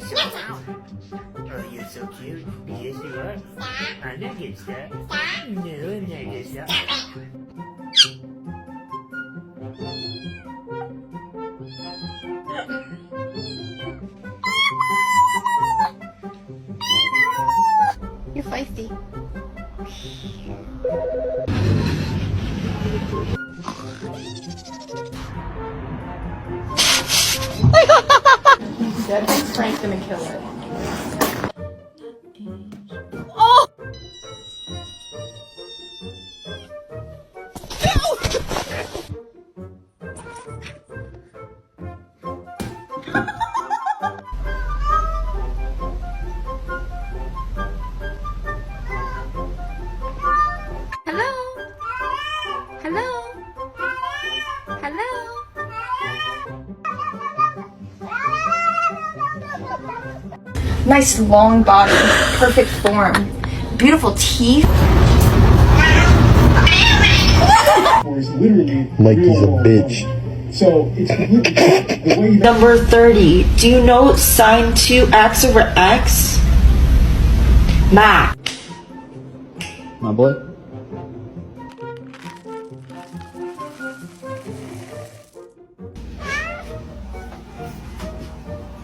Oh, you're so cute. Yes, you are. I'm not against that. No, I'm not against that. You're feisty. That makes Frank gonna kill it. Oh! Hello? Hello? Hello? Nice long body, perfect form, beautiful teeth. Mikey's a bitch. So it's completely the way that Number 30. Do you know sine 2x over x? Math. My boy?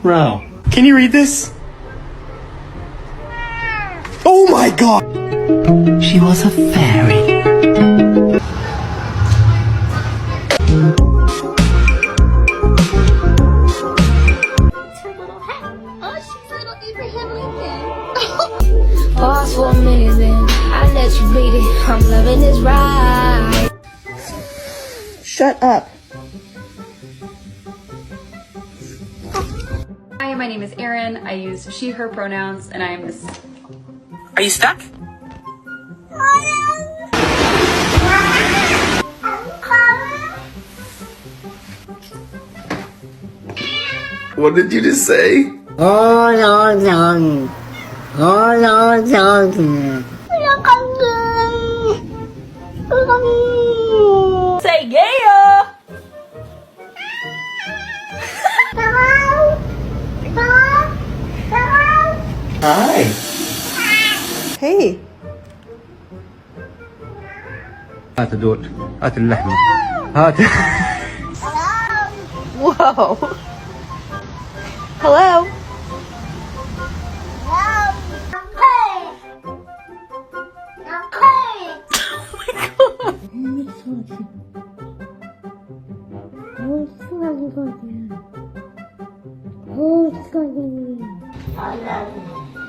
Bro, can you read this? Oh my god! She was a fairy. Pause for a minute, then I let you beat it. I'm loving this ride. Shut up. Hi, my name is Erin. I use she, her pronouns, and I am this. Are you stuck? What did you just say? Say yeah! Hi. Hey. هات دول هات اللحمة هات Whoa. Hello? I love you.